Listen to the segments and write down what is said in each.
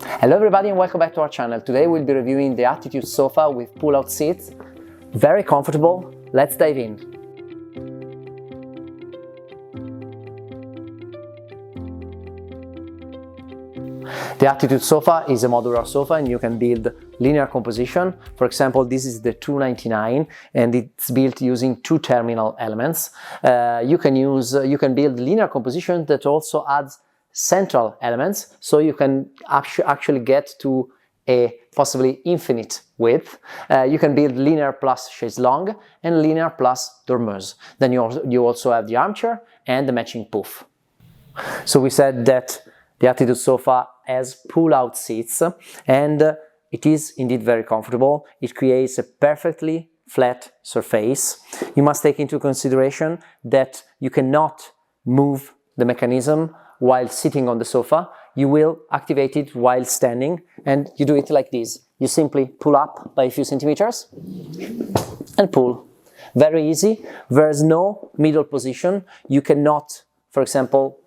Hello everybody and welcome back to our channel. Today we'll be reviewing the Attitude sofa with pull-out seats. Very comfortable. Let's dive in. The Attitude sofa is a modular sofa and you can build linear composition. For example, this is the 299 and it's built using two terminal elements. You can build linear composition that also adds central elements, so you can actually get to a possibly infinite width. You can build linear plus chaise-longue and linear plus dormeuse. Then you also have the armchair and the matching poof. So we said that the Attitude sofa has pull-out seats and it is indeed very comfortable. It creates a perfectly flat surface. You must take into consideration that you cannot move the mechanism while sitting on the sofa. You will activate it while standing, and you do it like this. You simply pull up by a few centimeters and pull. Very easy. There's no middle position. You cannot, for example,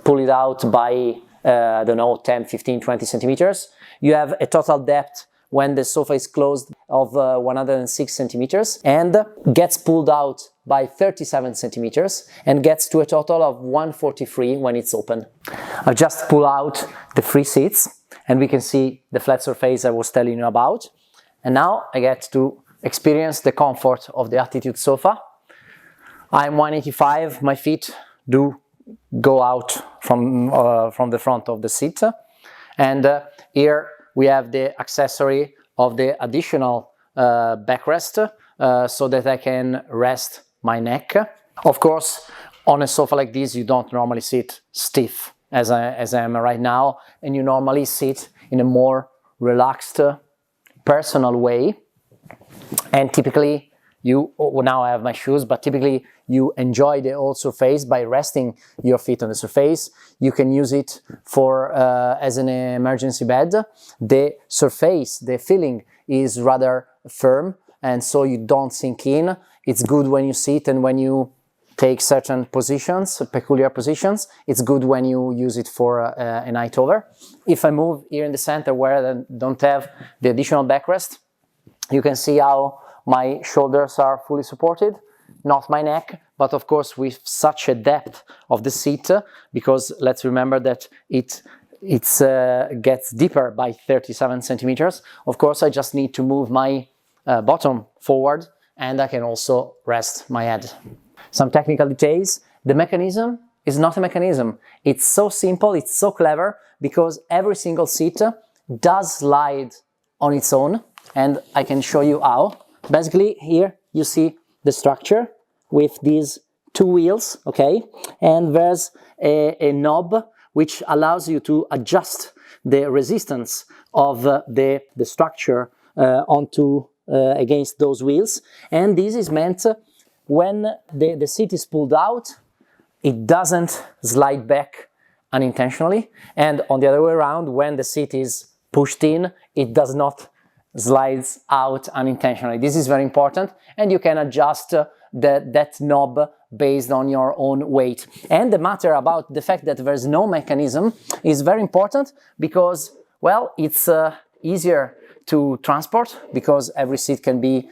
pull it out by, I don't know, 10, 15, 20 centimeters. You have a total depth when the sofa is closed of 106 centimeters and gets pulled out by 37 centimeters and gets to a total of 143 when it's open. I've just pulled out the three seats and we can see the flat surface I was telling you about. And now I get to experience the comfort of the Attitude sofa. I'm 185, my feet do go out from the front of the seat. And here we have the accessory of the additional backrest so that I can rest my neck. Of course, on a sofa like this, you don't normally sit stiff as I am right now, and you normally sit in a more relaxed, personal way. And typically, now I have my shoes, but typically you enjoy the whole surface by resting your feet on the surface. You can use it for as an emergency bed. The surface, the feeling is rather firm, and so you don't sink in. It's good when you sit and when you take certain positions, peculiar positions. It's good when you use it for a night over. If I move here in the center where I don't have the additional backrest, you can see how my shoulders are fully supported, not my neck, but of course with such a depth of the seat, because let's remember that it gets deeper by 37 centimeters. Of course, I just need to move my bottom forward and I can also rest my head. Some technical details. The mechanism is not a mechanism. It's so simple, it's so clever, because every single seat does slide on its own, and I can show you how. Basically, here you see the structure with these two wheels, okay? And there's a knob which allows you to adjust the resistance of the structure against those wheels. And this is meant when the seat is pulled out, it doesn't slide back unintentionally. And on the other way around, when the seat is pushed in, it does not slides out unintentionally. This is very important, and you can adjust that knob based on your own weight. And the matter about the fact that there's no mechanism is very important because, well, it's easier to transport because every seat can be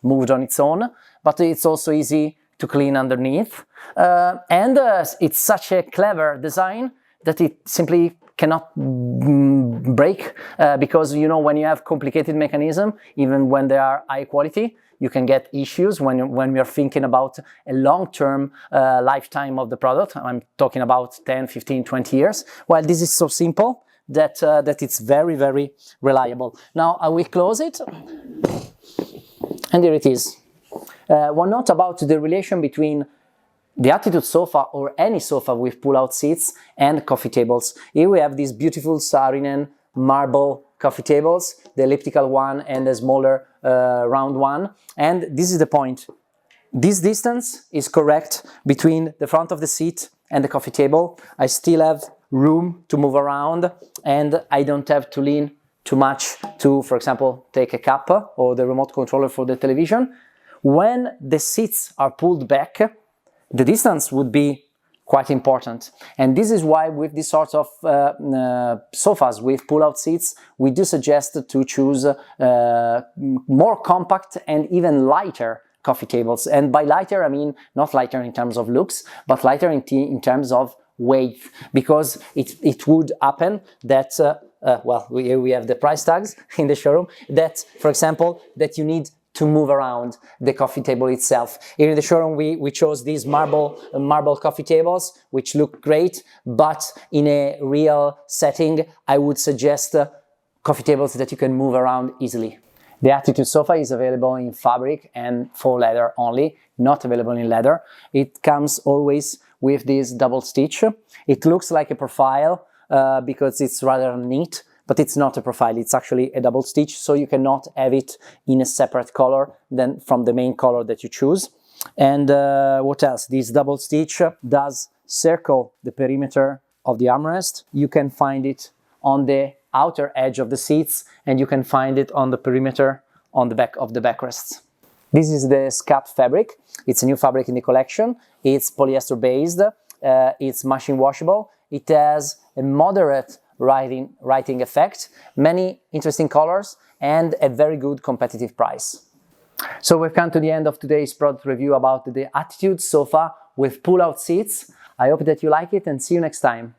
moved on its own, but it's also easy to clean underneath. And it's such a clever design that it simply cannot break because, you know, when you have complicated mechanism, even when they are high quality, you can get issues when we are thinking about a long-term lifetime of the product. I'm talking about 10, 15, 20 years. Well, this is so simple that it's very, very reliable. Now I will close it, and here it is. One note about the relation between the Attitude sofa or any sofa with pull-out seats and coffee tables. Here we have these beautiful Saarinen marble coffee tables, the elliptical one and the smaller round one. And this is the point. This distance is correct between the front of the seat and the coffee table. I still have room to move around and I don't have to lean too much to, for example, take a cup or the remote controller for the television. When the seats are pulled back, the distance would be quite important. And this is why with this sort of sofas with pull-out seats, we do suggest to choose more compact and even lighter coffee tables. And by lighter, I mean not lighter in terms of looks, but lighter in terms of weight, because it would happen that, well, we have the price tags in the showroom, that, for example, that you need to move around the coffee table itself. Here in the showroom we chose these marble coffee tables, which look great, but in a real setting I would suggest coffee tables that you can move around easily. The Attitude sofa is available in fabric and faux leather only, not available in leather. It comes always with this double stitch. It looks like a profile because it's rather neat, but it's not a profile, it's actually a double stitch, so you cannot have it in a separate color than from the main color that you choose. And what else? This double stitch does circle the perimeter of the armrest. You can find it on the outer edge of the seats, and you can find it on the perimeter on the back of the backrests. This is the scat fabric. It's a new fabric in the collection. It's polyester based, it's machine washable, it has a moderate writing effect, many interesting colors, and a very good competitive price. So we've come to the end of today's product review about the Attitude sofa with pull-out seats. I hope that you like it, and see you next time.